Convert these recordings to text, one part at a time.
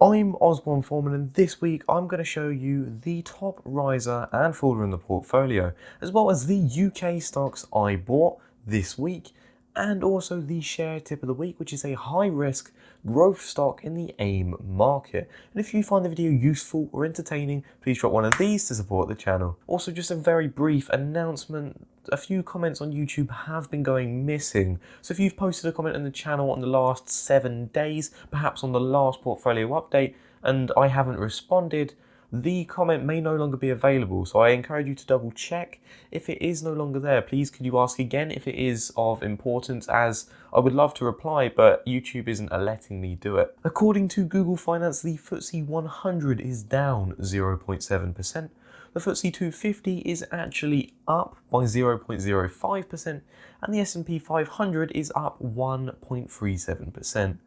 I'm Osborne Foreman, and this week I'm going to show you the top riser and faller in the portfolio, as well as the UK stocks I bought this week, and also the share tip of the week, which is a high risk growth stock in the AIM market. And if you find the video useful or entertaining, please drop one of these to support the channel. Also, just a very brief announcement. A few comments on YouTube have been going missing. So if you've posted a comment on the channel on the last 7 days, perhaps on the last portfolio update, and I haven't responded, the comment may no longer be available. So I encourage you to double check. If it is no longer there, please could you ask again if it is of importance, as I would love to reply, but YouTube isn't letting me do it. According to Google Finance, the FTSE 100 is down 0.7%. The FTSE 250 is actually up by 0.05%, and the S&P 500 is up 1.37%.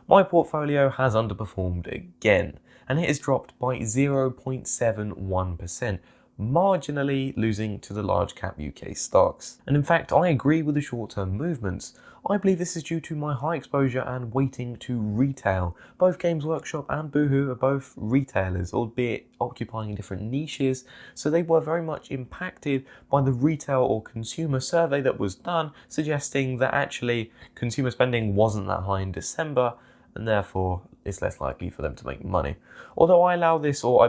My portfolio has underperformed again, and it has dropped by 0.71%, marginally losing to the large cap UK stocks. And in fact, I agree with the short-term movements. I believe this is due to my high exposure and weighting to retail. Both Games Workshop and Boohoo are both retailers, albeit occupying different niches, so they were very much impacted by the retail or consumer survey that was done, suggesting that actually consumer spending wasn't that high in December, and therefore it's less likely for them to make money. Although I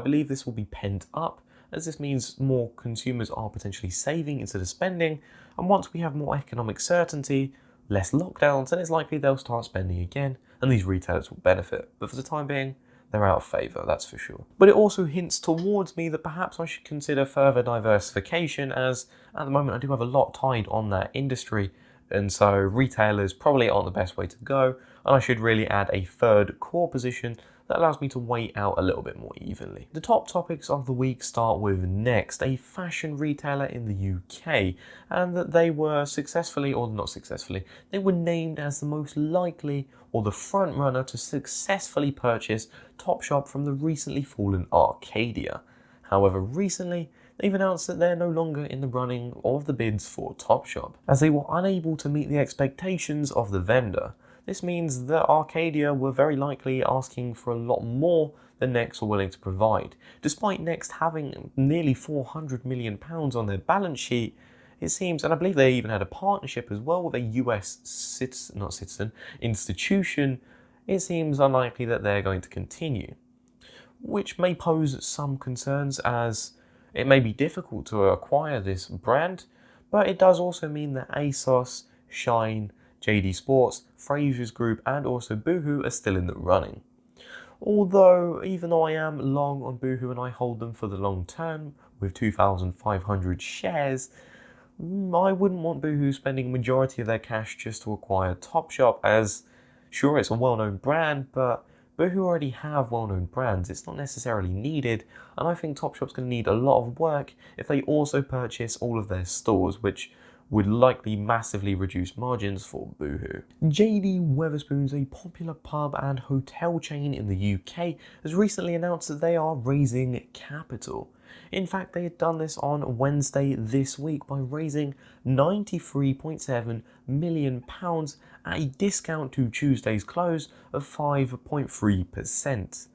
believe this will be pent up, as this means more consumers are potentially saving instead of spending, and once we have more economic certainty, less lockdowns, then it's likely they'll start spending again, and these retailers will benefit. But for the time being, they're out of favour, that's for sure. But it also hints towards me that perhaps I should consider further diversification, as at the moment I do have a lot tied on that industry, and so retailers probably aren't the best way to go, and I should really add a third core position that allows me to weigh out a little bit more evenly. The top topics of the week start with Next, a fashion retailer in the UK, and that they were they were named as the most likely or the front runner to successfully purchase Topshop from the recently fallen Arcadia. However, recently, they've announced that they're no longer in the running of the bids for Topshop, as they were unable to meet the expectations of the vendor. This means that Arcadia were very likely asking for a lot more than Next were willing to provide. Despite Next having nearly £400 million on their balance sheet, it seems, and I believe they even had a partnership as well with a US institution, it seems unlikely that they're going to continue, which may pose some concerns, as it may be difficult to acquire this brand, but it does also mean that ASOS, Shine, JD Sports, Frasers Group, and also Boohoo are still in the running. Although, even though I am long on Boohoo and I hold them for the long term with 2,500 shares, I wouldn't want Boohoo spending a majority of their cash just to acquire Topshop, as sure, it's a well-known brand, but Boohoo already have well-known brands. It's not necessarily needed, and I think Topshop's going to need a lot of work if they also purchase all of their stores, which would likely massively reduce margins for Boohoo. JD Wetherspoons, a popular pub and hotel chain in the UK, has recently announced that they are raising capital. In fact, they had done this on Wednesday this week by raising £93.7 million at a discount to Tuesday's close of 5.3%.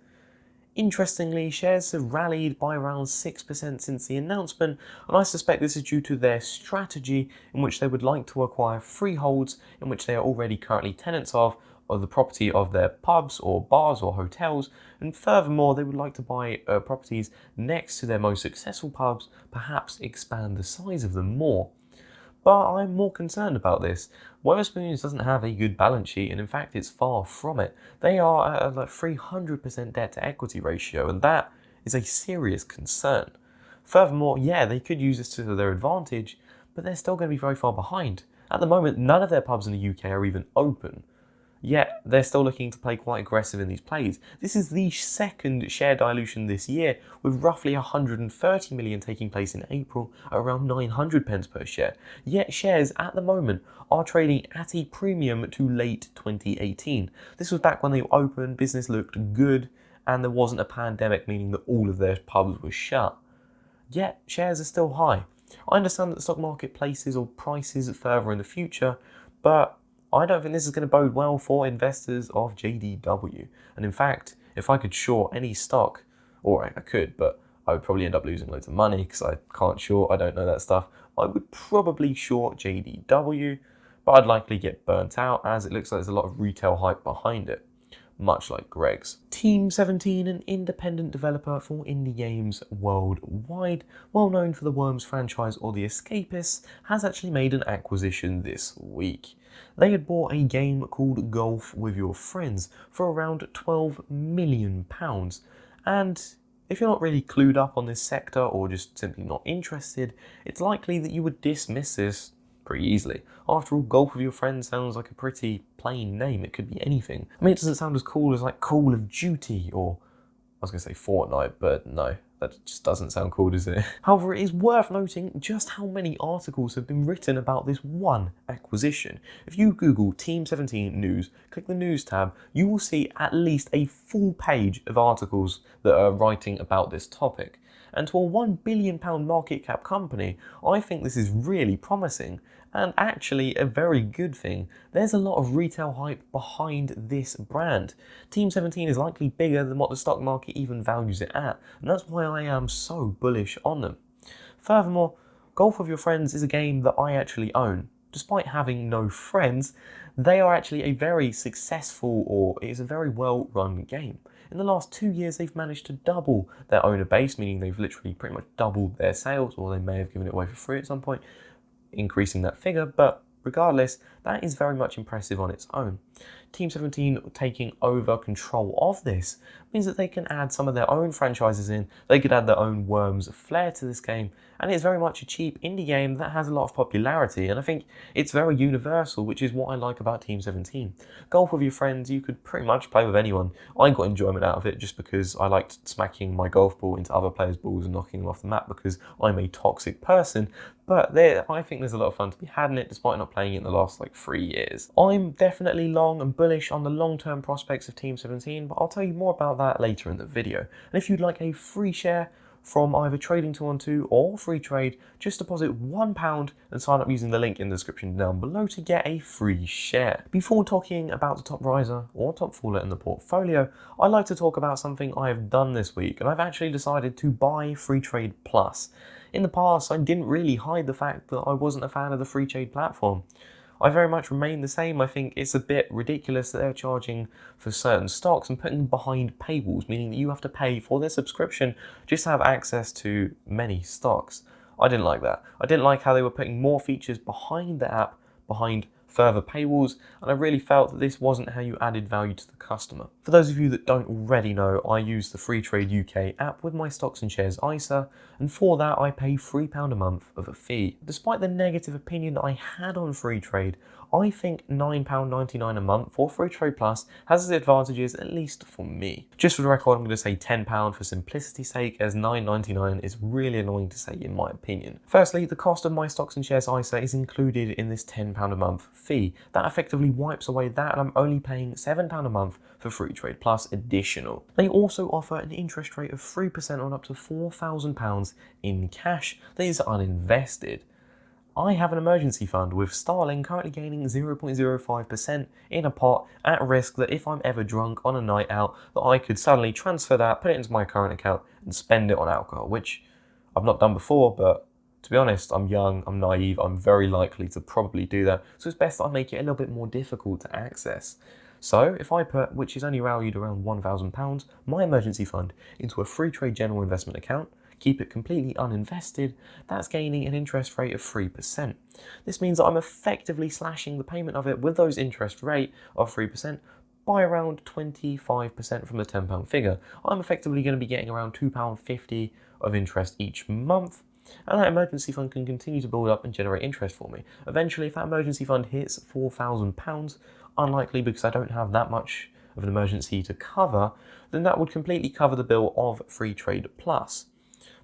Interestingly, shares have rallied by around 6% since the announcement, and I suspect this is due to their strategy in which they would like to acquire freeholds in which they are already currently tenants of the property of their pubs or bars or hotels, and furthermore they would like to buy properties next to their most successful pubs, perhaps expand the size of them more. But I'm more concerned about this. Wetherspoons doesn't have a good balance sheet, and in fact it's far from it. They are at a 300% debt to equity ratio, and that is a serious concern. Furthermore, yeah, they could use this to their advantage, but they're still going to be very far behind. At the moment, none of their pubs in the UK are even open. Yet, they're still looking to play quite aggressive in these plays. This is the second share dilution this year, with roughly 130 million taking place in April at around 900 pence per share. Yet shares at the moment are trading at a premium to late 2018. This was back when they were open, business looked good, and there wasn't a pandemic, meaning that all of their pubs were shut. Yet, shares are still high. I understand that the stock market places or prices further in the future, but I don't think this is going to bode well for investors of JDW. And in fact, If I could short any stock, or I could, but I would probably end up losing loads of money because I can't short, I don't know that stuff. I would probably short JDW, but I'd likely get burnt out as it looks like there's a lot of retail hype behind it, much like Greg's. Team 17, an independent developer for indie games worldwide, well known for the Worms franchise or The Escapists, has actually made an acquisition this week. They had bought a game called Golf with Your Friends for around £12 million, and if you're not really clued up on this sector or just simply not interested, it's likely that you would dismiss this pretty easily. After all, Golf with Your Friends sounds like a pretty plain name. It could be anything. I mean, it doesn't sound as cool as like Call of Duty or, I was going to say Fortnite, but no, that just doesn't sound cool, does it? However, it is worth noting just how many articles have been written about this one acquisition. If you Google Team 17 News, click the News tab, you will see at least a full page of articles that are writing about this topic. And to a £1 billion market cap company, I think this is really promising and actually a very good thing. There's a lot of retail hype behind this brand. Team 17 is likely bigger than what the stock market even values it at, and that's why I am so bullish on them. Furthermore, Golf with Your Friends is a game that I actually own. Despite having no friends, they are actually a very successful, or it is a very well run game. In the last 2 years, they've managed to double their owner base, meaning they've literally pretty much doubled their sales, or they may have given it away for free at some point, increasing that figure, but regardless, that is very much impressive on its own. Team 17 taking over control of this means that they can add some of their own franchises in, they could add their own Worms flair to this game, and it's very much a cheap indie game that has a lot of popularity, and I think it's very universal, which is what I like about Team 17. Golf with Your Friends, you could pretty much play with anyone. I got enjoyment out of it just because I liked smacking my golf ball into other players' balls and knocking them off the map because I'm a toxic person, but I think there's a lot of fun to be had in it despite not playing it in the last 3 years. I'm definitely long and bullish on the long-term prospects of Team 17, but I'll tell you more about that later in the video. And if you'd like a free share from either Trading212 or Freetrade, just deposit £1 and sign up using the link in the description down below to get a free share. Before talking about the top riser or top faller in the portfolio, I'd like to talk about something I have done this week, and I've actually decided to buy Freetrade Plus. In the past, I didn't really hide the fact that I wasn't a fan of the Freetrade platform. I very much remain the same. I think it's a bit ridiculous that they're charging for certain stocks and putting them behind paywalls, meaning that you have to pay for their subscription just to have access to many stocks. I didn't like that. I didn't like how they were putting more features behind the app, behind further paywalls, and I really felt that this wasn't how you added value to the customer. For those of you that don't already know, I use the Freetrade UK app with my stocks and shares ISA, and for that I pay £3 a month of a fee. Despite the negative opinion that I had on Freetrade, I think £9.99 a month for Freetrade Plus has its advantages, at least for me. Just for the record, I'm going to say £10 for simplicity's sake, as £9.99 is really annoying to say in my opinion. Firstly, the cost of my stocks and shares ISA is included in this £10 a month fee. That effectively wipes away that, and I'm only paying £7 a month for Freetrade Plus additional. They also offer an interest rate of 3% on up to £4,000 in cash that is uninvested. I have an emergency fund with Starling currently gaining 0.05% in a pot, at risk that if I'm ever drunk on a night out, that I could suddenly transfer that, put it into my current account and spend it on alcohol, which I've not done before, but to be honest, I'm young, I'm naive, I'm very likely to probably do that, so it's best that I make it a little bit more difficult to access. So if I put, which is only valued around £1,000, my emergency fund into a Freetrade general investment account, keep it completely uninvested, that's gaining an interest rate of 3%. This means that I'm effectively slashing the payment of it with those interest rate of 3% by around 25% from the £10 figure. I'm effectively going to be getting around £2.50 of interest each month, and that emergency fund can continue to build up and generate interest for me. Eventually, if that emergency fund hits £4,000, unlikely because I don't have that much of an emergency to cover, then that would completely cover the bill of Freetrade Plus.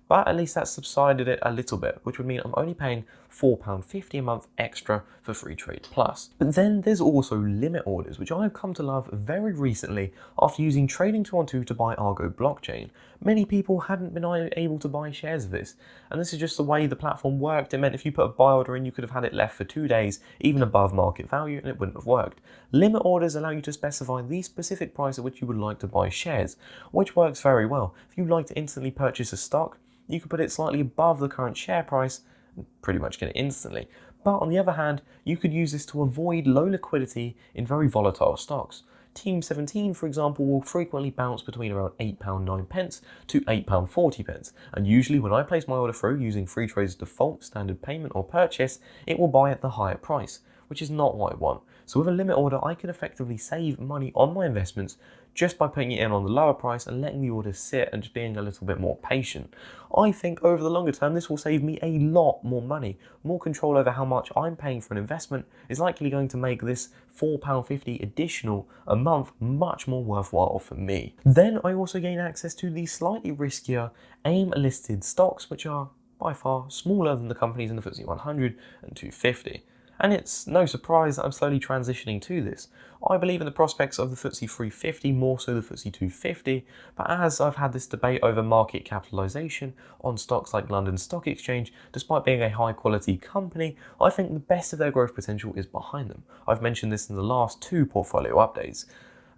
But at least that subsided it a little bit, which would mean I'm only paying £4.50 a month extra for Freetrade Plus. But then there's also limit orders, which I've come to love very recently after using Trading 212 to buy Argo blockchain. Many people hadn't been able to buy shares of this, and this is just the way the platform worked. It meant if you put a buy order in, you could have had it left for 2 days, even above market value, and it wouldn't have worked. Limit orders allow you to specify the specific price at which you would like to buy shares, which works very well. If you'd like to instantly purchase a stock, you could put it slightly above the current share price and pretty much get it instantly. But on the other hand, you could use this to avoid low liquidity in very volatile stocks. Team 17, for example, will frequently bounce between around £8.09 to £8.40, and usually when I place my order through using Freetrade's default standard payment or purchase, it will buy at the higher price, which is not what I want. So with a limit order, I can effectively save money on my investments just by putting it in on the lower price and letting the order sit and just being a little bit more patient. I think over the longer term, this will save me a lot more money. More control over how much I'm paying for an investment is likely going to make this £4.50 additional a month much more worthwhile for me. Then I also gain access to the slightly riskier AIM-listed stocks, which are by far smaller than the companies in the FTSE 100 and 250. And it's no surprise that I'm slowly transitioning to this. I believe in the prospects of the FTSE 350, more so the FTSE 250, but as I've had this debate over market capitalisation on stocks like London Stock Exchange, despite being a high quality company, I think the best of their growth potential is behind them. I've mentioned this in the last 2 portfolio updates.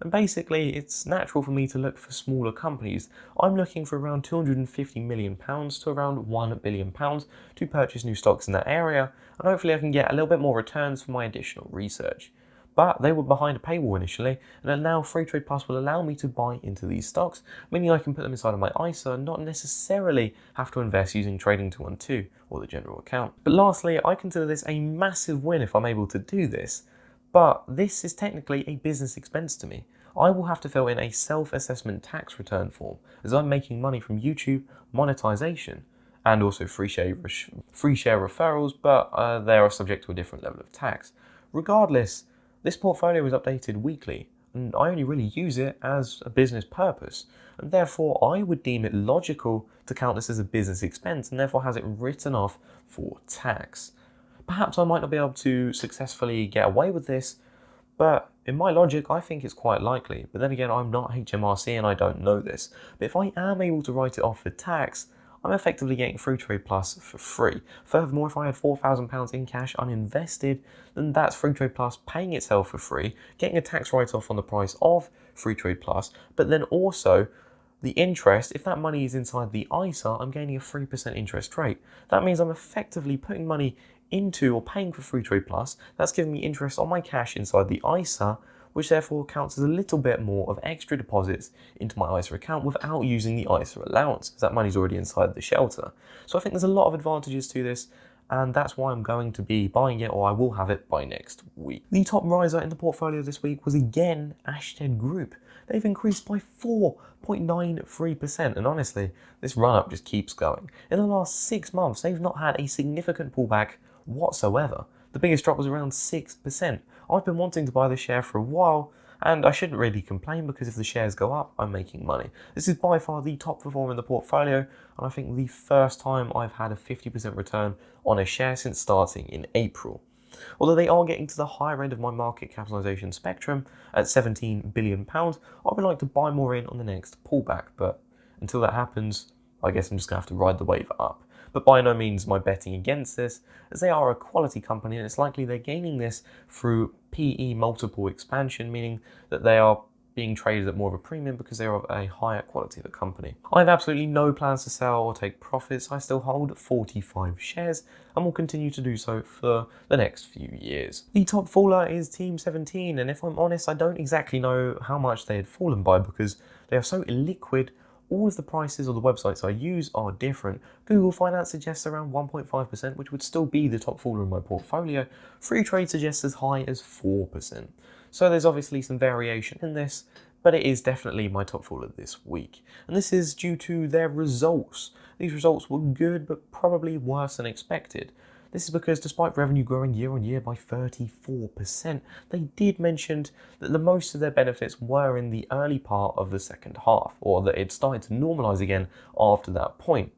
And basically, it's natural for me to look for smaller companies. I'm looking for around £250 million to around £1 billion to purchase new stocks in that area, and hopefully I can get a little bit more returns for my additional research. But they were behind a paywall initially, and now Freetrade Plus will allow me to buy into these stocks, meaning I can put them inside of my ISA and not necessarily have to invest using Trading 212 or the general account. But lastly, I consider this a massive win if I'm able to do this. But this is technically a business expense to me. I will have to fill in a self-assessment tax return form, as I'm making money from YouTube monetization and also free share referrals, but they are subject to a different level of tax. Regardless, this portfolio is updated weekly, and I only really use it as a business purpose, and therefore I would deem it logical to count this as a business expense and therefore has it written off for tax. Perhaps I might not be able to successfully get away with this, but in my logic, I think it's quite likely. But then again, I'm not HMRC and I don't know this. But if I am able to write it off for tax, I'm effectively getting Freetrade Plus for free. Furthermore, if I had £4,000 in cash uninvested, then that's Freetrade Plus paying itself for free, getting a tax write-off on the price of Freetrade Plus, but then also the interest, if that money is inside the ISA, I'm gaining a 3% interest rate. That means I'm effectively putting money into or paying for Freetrade Plus. That's giving me interest on my cash inside the ISA, which therefore counts as a little bit more of extra deposits into my ISA account without using the ISA allowance, because that money's already inside the shelter. So I think there's a lot of advantages to this, and that's why I'm going to be buying it, or I will have it by next week. The top riser in the portfolio this week was again Ashtead Group. They've increased by 4.93%, and honestly, this run-up just keeps going. In the last 6 months, they've not had a significant pullback whatsoever. The biggest drop was around 6%. I've been wanting to buy the share for a while, and I shouldn't really complain because if the shares go up, I'm making money. This is by far the top performer in the portfolio, and I think the first time I've had a 50% return on a share since starting in April. Although they are getting to the higher end of my market capitalisation spectrum at £17 billion, I would like to buy more in on the next pullback, but until that happens, I guess I'm just going to have to ride the wave up. But by no means am I betting against this, as they are a quality company and it's likely they're gaining this through PE multiple expansion, meaning that they are being traded at more of a premium because they are of a higher quality of a company. I have absolutely no plans to sell or take profits. I still hold 45 shares and will continue to do so for the next few years. The top faller is Team 17, and if I'm honest, I don't exactly know how much they had fallen by because they are so illiquid. All of the prices of the websites I use are different. Google Finance suggests around 1.5%, which would still be the top faller in my portfolio. Freetrade suggests as high as 4%. So there's obviously some variation in this, but it is definitely my top faller this week. And this is due to their results. These results were good, but probably worse than expected. This is because despite revenue growing year on year by 34%, they did mention that the most of their benefits were in the early part of the second half, or that it started to normalise again after that point.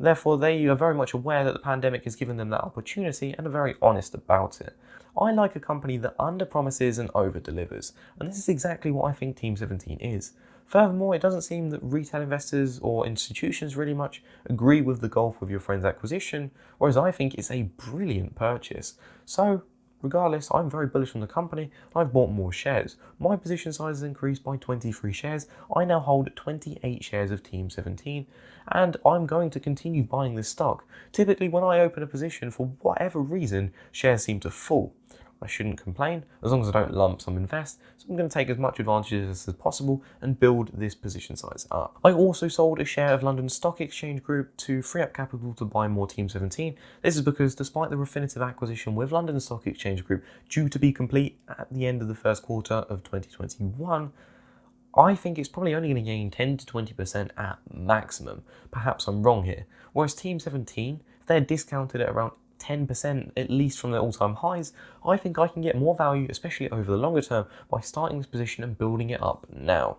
Therefore, they are very much aware that the pandemic has given them that opportunity and are very honest about it. I like a company that under-promises and over-delivers, and this is exactly what I think Team 17 is. Furthermore, it doesn't seem that retail investors or institutions really much agree with the Golf with Your Friends acquisition, whereas I think it's a brilliant purchase. So, regardless, I'm very bullish on the company. I've bought more shares. My position size has increased by 23 shares. I now hold 28 shares of Team 17, and I'm going to continue buying this stock. Typically, when I open a position, for whatever reason, shares seem to fall. I shouldn't complain, as long as I don't lump sum invest, so I'm going to take as much advantage of this as possible and build this position size up. I also sold a share of London Stock Exchange Group to free up capital to buy more Team 17. This is because despite the Refinitiv acquisition with London Stock Exchange Group due to be complete at the end of the first quarter of 2021, I think it's probably only going to gain 10 to 20% at maximum. Perhaps I'm wrong here. Whereas Team 17, if they're discounted at around 10% at least from their all-time highs, I think I can get more value, especially over the longer term, by starting this position and building it up now.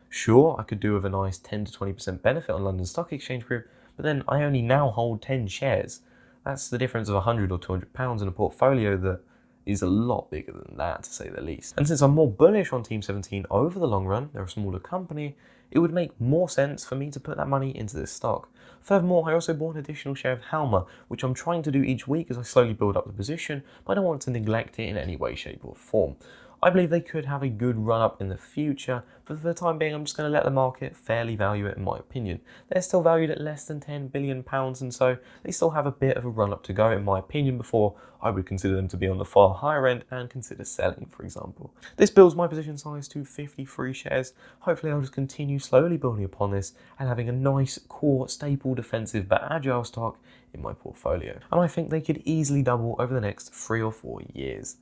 Sure, I could do with a nice 10 to 20% benefit on London Stock Exchange Group, but then I only now hold 10 shares. That's the difference of £100 or £200 in a portfolio that is a lot bigger than that, to say the least. And since I'm more bullish on Team 17 over the long run, they're a smaller company, it would make more sense for me to put that money into this stock. Furthermore, I also bought an additional share of Halma, which I'm trying to do each week as I slowly build up the position, but I don't want to neglect it in any way, shape or form. I believe they could have a good run up in the future, but for the time being I'm just going to let the market fairly value it in my opinion. They're still valued at less than £10 billion, and so they still have a bit of a run up to go in my opinion before I would consider them to be on the far higher end and consider selling, for example. This builds my position size to 53 shares. Hopefully I'll just continue slowly building upon this and having a nice core, staple, defensive but agile stock in my portfolio. And I think they could easily double over the next 3 or 4 years.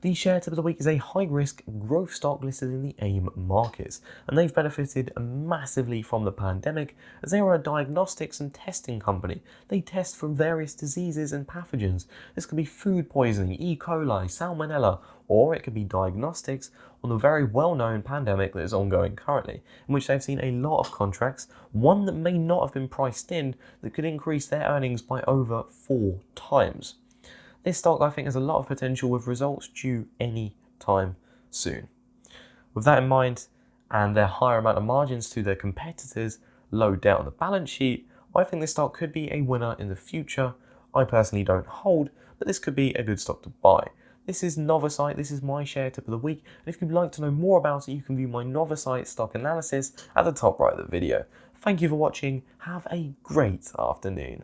The share tip of the week is a high-risk growth stock listed in the AIM markets, and they've benefited massively from the pandemic as they are a diagnostics and testing company. They test for various diseases and pathogens. This could be food poisoning, E. coli, salmonella, or it could be diagnostics on the very well-known pandemic that is ongoing currently, in which they've seen a lot of contracts, one that may not have been priced in, that could increase their earnings by over 4 times. This stock, I think, has a lot of potential with results due any time soon. With that in mind, and their higher amount of margins to their competitors, low debt on the balance sheet, I think this stock could be a winner in the future. I personally don't hold, but this could be a good stock to buy. This is Novacyt, this is my share tip of the week, and if you'd like to know more about it, you can view my Novacyt stock analysis at the top right of the video. Thank you for watching, have a great afternoon.